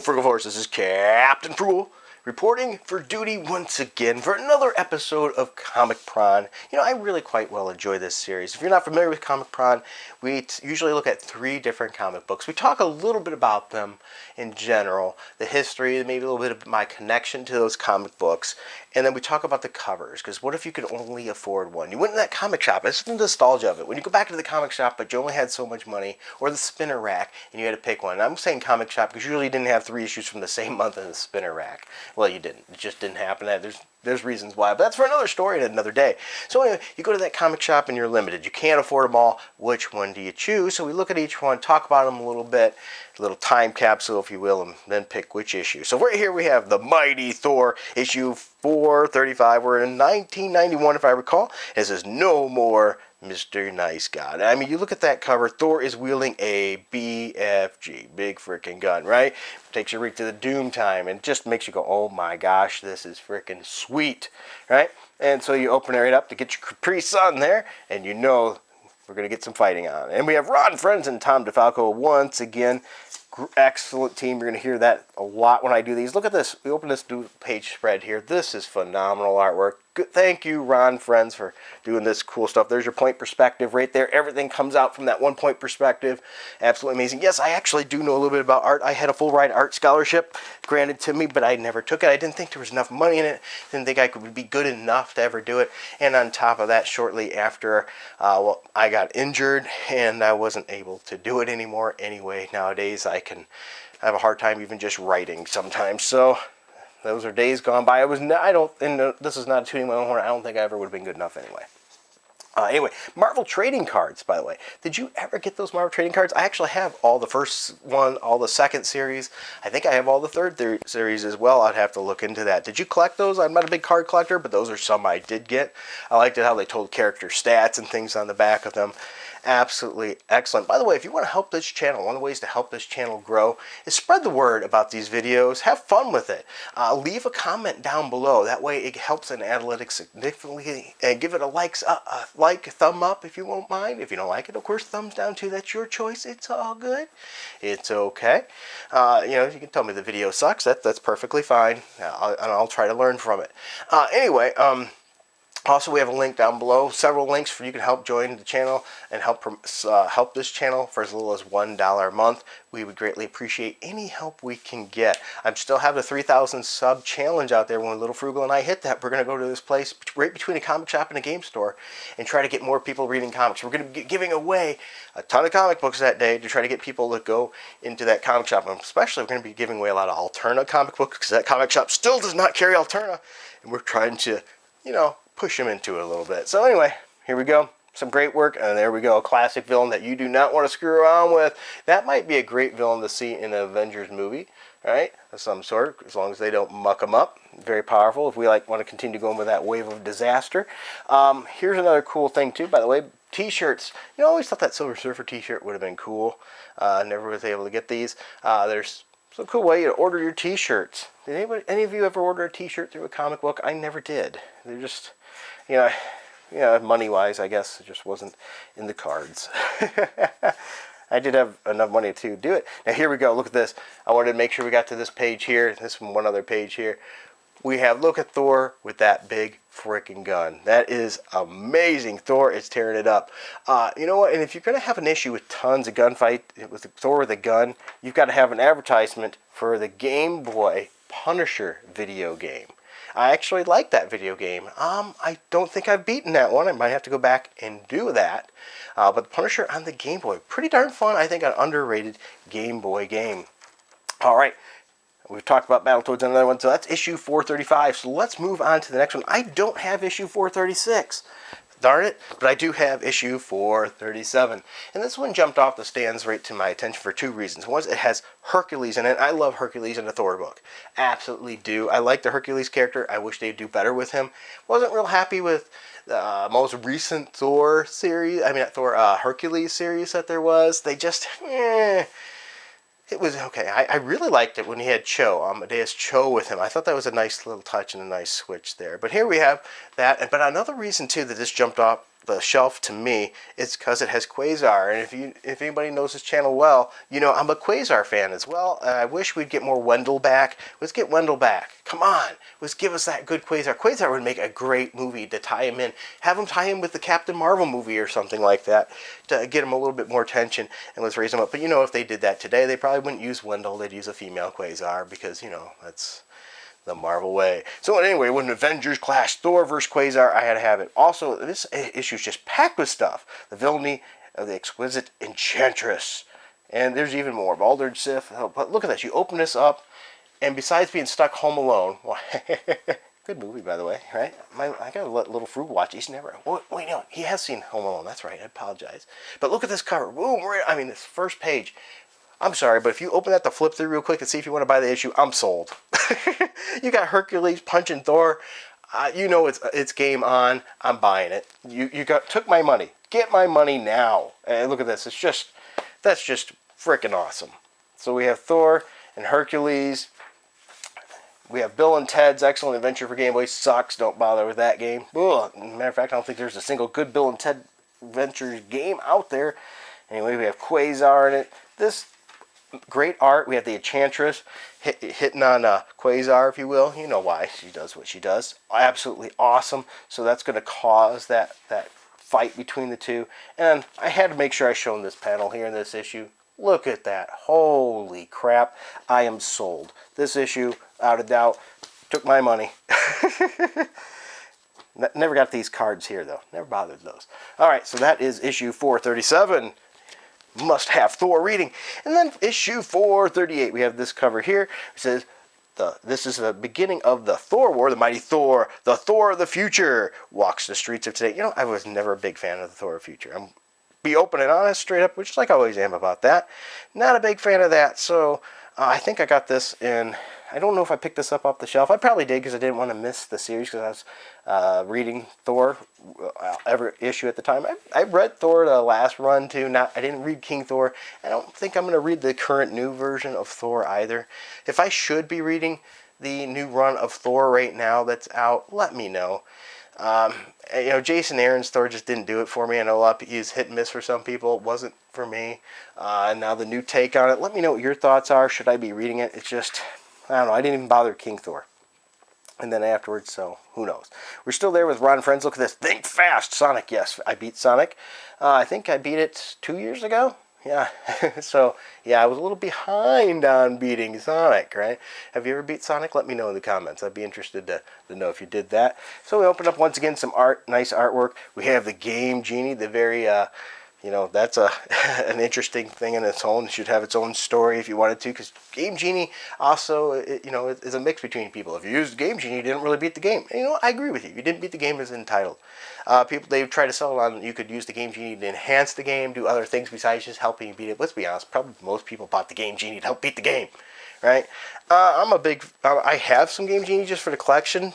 Frugal Force, this is Captain Frugal, reporting for duty once again for another episode of Comic Pron. You know, I really quite well enjoy this series. If you're not familiar with Comic Pron, we usually look at 3 different comic books. We talk a little bit about them in general, the history, maybe a little bit of my connection to those comic books, and then we talk about the covers, because what if you could only afford one? You went in that comic shop, it's the nostalgia of it. When you go back to the comic shop, but you only had so much money, or the spinner rack, and you had to pick one. And I'm saying comic shop because usually you didn't have 3 issues from the same month in the spinner rack. Well, you didn't. It just didn't happen. There's reasons why, but that's for another story and another day. So anyway, you go to that comic shop and you're limited. You can't afford them all. Which one do you choose? So we look at each one, talk about them a little bit, a little time capsule, if you will, and then pick which issue. So right here we have the Mighty Thor, issue 435. We're in 1991, if I recall. It says, "No more Mr. Nice God." I mean, you look at that cover, Thor is wielding a BFG, big freaking gun, right? Takes you right to the doom time and just makes you go, oh my gosh, this is freaking sweet, right? And so you open it right up to get your Capri Sun there, and you know we're going to get some fighting on. And we have Ron Friends and Tom DeFalco once again. Excellent team. You're going to hear that a lot when I do these. Look at this. We open this page spread here. This is phenomenal artwork. Good. Thank you, Ron Friends, for doing this cool stuff. There's your point perspective right there. Everything comes out from that one point perspective. Absolutely amazing. Yes, I actually do know a little bit about art. I had a full ride art scholarship granted to me, but I never took it. I didn't think there was enough money in it. Didn't think I could be good enough to ever do it. And on top of that, shortly after, well, I got injured and I wasn't able to do it anymore. Anyway, nowadays I have a hard time even just writing sometimes. So those are days gone by. This is not tooting my own horn. I don't think I ever would have been good enough anyway. Anyway, Marvel trading cards, by the way. Did you ever get those Marvel trading cards? I actually have all the first one, all the second series. I think I have all the third series as well. I'd have to look into that. Did you collect those? I'm not a big card collector, but those are some I did get. I liked it how they told character stats and things on the back of them. Absolutely excellent. By the way, if you want to help this channel, one of the ways to help this channel grow is spread the word about these videos. Have fun with it. Leave a comment down below. That way it helps in analytics significantly. And give it a thumb up if you won't mind. If you don't like it, of course, thumbs down too. That's your choice. It's all good. It's okay. You know, you can tell me the video sucks. That's perfectly fine. I'll try to learn from it. Anyway, also, we have a link down below, several links for you can help join the channel and help this channel for as little as $1 a month. We would greatly appreciate any help we can get. I still have the 3,000 sub challenge out there. When Little Frugal and I hit that, we're going to go to this place right between a comic shop and a game store and try to get more people reading comics. We're going to be giving away a ton of comic books that day to try to get people to go into that comic shop. And especially, we're going to be giving away a lot of Alterna comic books because that comic shop still does not carry Alterna. And we're trying to, you know, push him into it a little bit. So anyway, here we go. Some great work, and there we go. A classic villain that you do not want to screw around with. That might be a great villain to see in an Avengers movie, right? Of some sort, as long as they don't muck him up. Very powerful if we want to continue going with that wave of disaster. Here's another cool thing too, by the way. T-shirts. You know, I always thought that Silver Surfer T-shirt would have been cool. Never was able to get these. There's some cool way to order your T-shirts. Did any of you ever order a T-shirt through a comic book? I never did. They're just, you know, money-wise, I guess it just wasn't in the cards. I did have enough money to do it. Now here we go. Look at this. I wanted to make sure we got to this page here. This one other page here. We have, look at Thor with that big freaking gun. That is amazing. Thor is tearing it up. You know what? And if you're going to have an issue with tons of gunfight with Thor with a gun, you've got to have an advertisement for the Game Boy Punisher video game. I actually like that video game. I don't think I've beaten that one. I might have to go back and do that. But the Punisher on the Game Boy, pretty darn fun. I think an underrated Game Boy game. All right. We've talked about Battletoads on another one, so that's issue 435. So let's move on to the next one. I don't have issue 436. Darn it, but I do have issue 437. And this one jumped off the stands right to my attention for 2 reasons. One is it has Hercules in it. I love Hercules in a Thor book. Absolutely do. I like the Hercules character. I wish they'd do better with him. Wasn't real happy with the most recent Thor series. I mean, Hercules series that there was. They just, it was okay. I really liked it when he had Cho, Amadeus Cho with him. I thought that was a nice little touch and a nice switch there. But here we have that. But another reason, too, that this jumped off the shelf to me, it's because it has Quasar. And if anybody knows this channel well, you know I'm a Quasar fan as well. And I wish we'd get more Wendell back. Let's get Wendell back. Come on, let's give us that good Quasar. Quasar would make a great movie to tie him in. Have him tie in with the Captain Marvel movie or something like that to get him a little bit more attention, and let's raise him up. But you know, if they did that today, they probably wouldn't use Wendell. They'd use a female Quasar because, you know, that's the Marvel way. So anyway, when Avengers clash Thor versus Quasar, I had to have it. Also, this issue is just packed with stuff. The villainy of the exquisite Enchantress. And there's even more. Baldur's Sith. Oh, but look at this. You open this up, and besides being stuck home alone, well, good movie, by the way, right? I got a little fruit watch. He's never... Wait, no. He has seen Home Alone. That's right. I apologize. But look at this cover. Boom. I mean, this first page. I'm sorry, but if you open that to flip through real quick and see if you want to buy the issue, I'm sold. You got Hercules punching Thor. You know it's game on. I'm buying it. You took my money. Get my money now. And look at this. That's just freaking awesome. So we have Thor and Hercules. We have Bill and Ted's Excellent Adventure for Game Boy. Sucks. Don't bother with that game. Ugh. Matter of fact, I don't think there's a single good Bill and Ted Adventures game out there. Anyway, we have Quasar in it. This great art. We have the Enchantress hitting on Quasar, if you will. You know why she does what she does. Absolutely awesome. So that's going to cause that fight between the two. And I had to make sure I showed this panel here in this issue. Look at that. Holy crap. I am sold. This issue, without a doubt, took my money. Never got these cards here, though. Never bothered those. All right, so that is issue 437. Must have Thor reading. And then issue 438, we have this cover here. It says, this is the beginning of the Thor War. The mighty Thor, the Thor of the future, walks the streets of today. You know, I was never a big fan of the Thor of the future. I'm be open and honest, straight up, which like I always am about that. Not a big fan of that, so I think I got this in... I don't know if I picked this up off the shelf. I probably did because I didn't want to miss the series because I was reading Thor every issue at the time. I read Thor the last run too. I didn't read King Thor. I don't think I'm going to read the current new version of Thor either. If I should be reading the new run of Thor right now that's out, let me know. You know, Jason Aaron's Thor just didn't do it for me. I know a lot of he's hit and miss for some people. It wasn't for me. And now the new take on it. Let me know what your thoughts are. Should I be reading it? It's just... I don't know. I didn't even bother King Thor. And then afterwards, so who knows. We're still there with Ron Friends. Look at this. Think fast. Sonic. Yes, I beat Sonic. I think I beat it 2 years ago. Yeah. So, yeah, I was a little behind on beating Sonic, right? Have you ever beat Sonic? Let me know in the comments. I'd be interested to know if you did that. So we opened up once again some nice artwork. We have the Game Genie, the very... you know, that's an interesting thing in its own. It should have its own story if you wanted to, because Game Genie also, you know, is a mix between people. If you used Game Genie, you didn't really beat the game. And, you know, I agree with you. You didn't beat the game as entitled. People, they try to sell it on, you could use the Game Genie to enhance the game, do other things besides just helping you beat it. Let's be honest, probably most people bought the Game Genie to help beat the game, right? I have some Game Genie just for the collection.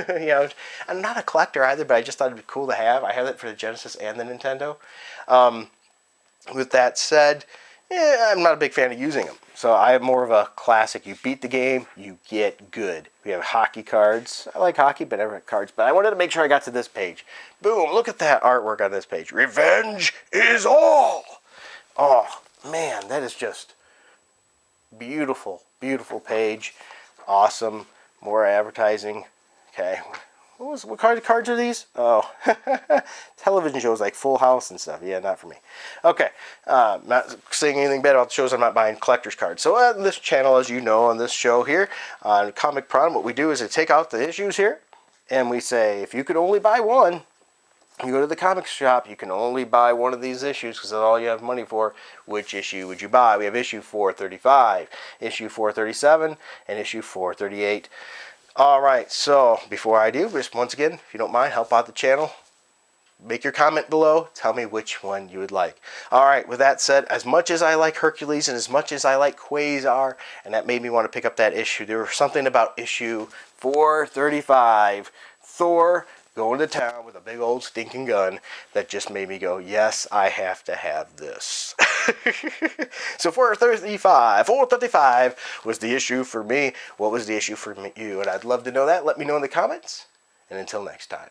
You know, I'm not a collector either, but I just thought it'd be cool to have. I have it for the Genesis and the Nintendo. With that said, yeah, I'm not a big fan of using them. So I have more of a classic. You beat the game, you get good. We have hockey cards. I like hockey, but I never had cards. But I wanted to make sure I got to this page. Boom, look at that artwork on this page. Revenge is all. Oh, man, that is just beautiful, beautiful page. Awesome. More advertising. Okay. What cards are these? Oh, television shows like Full House and stuff. Yeah, not for me. Okay, not saying anything bad about the shows. I'm not buying collector's cards. So on this channel, as you know, on this show here, on Comic Pron, what we do is we take out the issues here, and we say, if you could only buy one, you go to the comic shop, you can only buy one of these issues because that's all you have money for. Which issue would you buy? We have issue 435, issue 437, and issue 438. Alright, so before I do, just once again, if you don't mind, help out the channel. Make your comment below. Tell me which one you would like. Alright, with that said, as much as I like Hercules and as much as I like Quasar, and that made me want to pick up that issue, there was something about issue 435, Thor going to town with a big old stinking gun, that just made me go, yes, I have to have this. So 435 was the issue for me. What was the issue for you? And I'd love to know that. Let me know in the comments. And until next time,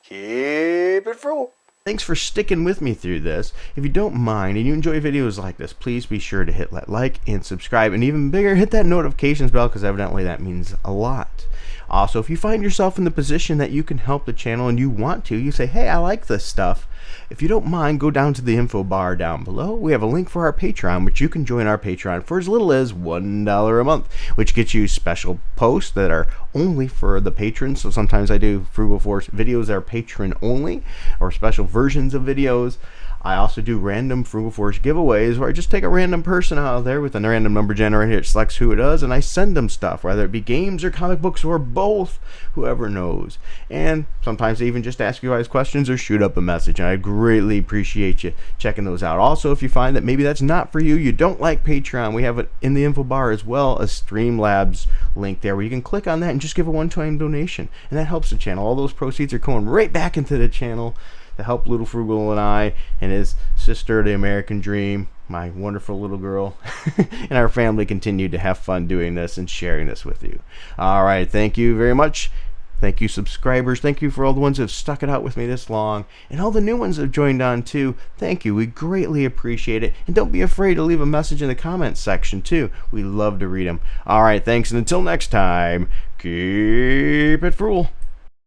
keep it frugal. Thanks for sticking with me through this. If you don't mind and you enjoy videos like this, please be sure to hit that like and subscribe, and even bigger, hit that notifications bell, because evidently that means a lot. Also, if you find yourself in the position that you can help the channel and you want to, you say, hey, I like this stuff. If you don't mind, go down to the info bar down below. We have a link for our Patreon, which you can join our Patreon for as little as $1 a month, which gets you special posts that are only for the patrons. So sometimes I do Frugal Force videos that are patron only, or special versions of videos. I also do random Frugal Force giveaways where I just take a random person out there with a random number generator. It selects who it is, and I send them stuff, whether it be games or comic books or both, whoever knows. And sometimes I even just ask you guys questions or shoot up a message, and I greatly appreciate you checking those out. Also, if you find that maybe that's not for you, you don't like Patreon, we have it in the info bar as well, a Streamlabs link there where you can click on that and just give a one-time donation, and that helps the channel. All those proceeds are going right back into the channel to help Little Frugal and I and his sister, the American Dream, my wonderful little girl, and our family continue to have fun doing this and sharing this with you. All right, thank you very much. Thank you, subscribers. Thank you for all the ones who have stuck it out with me this long, and all the new ones that have joined on too. Thank you. We greatly appreciate it, and don't be afraid to leave a message in the comments section too. We love to read them. All right, thanks, and until next time, keep it frugal.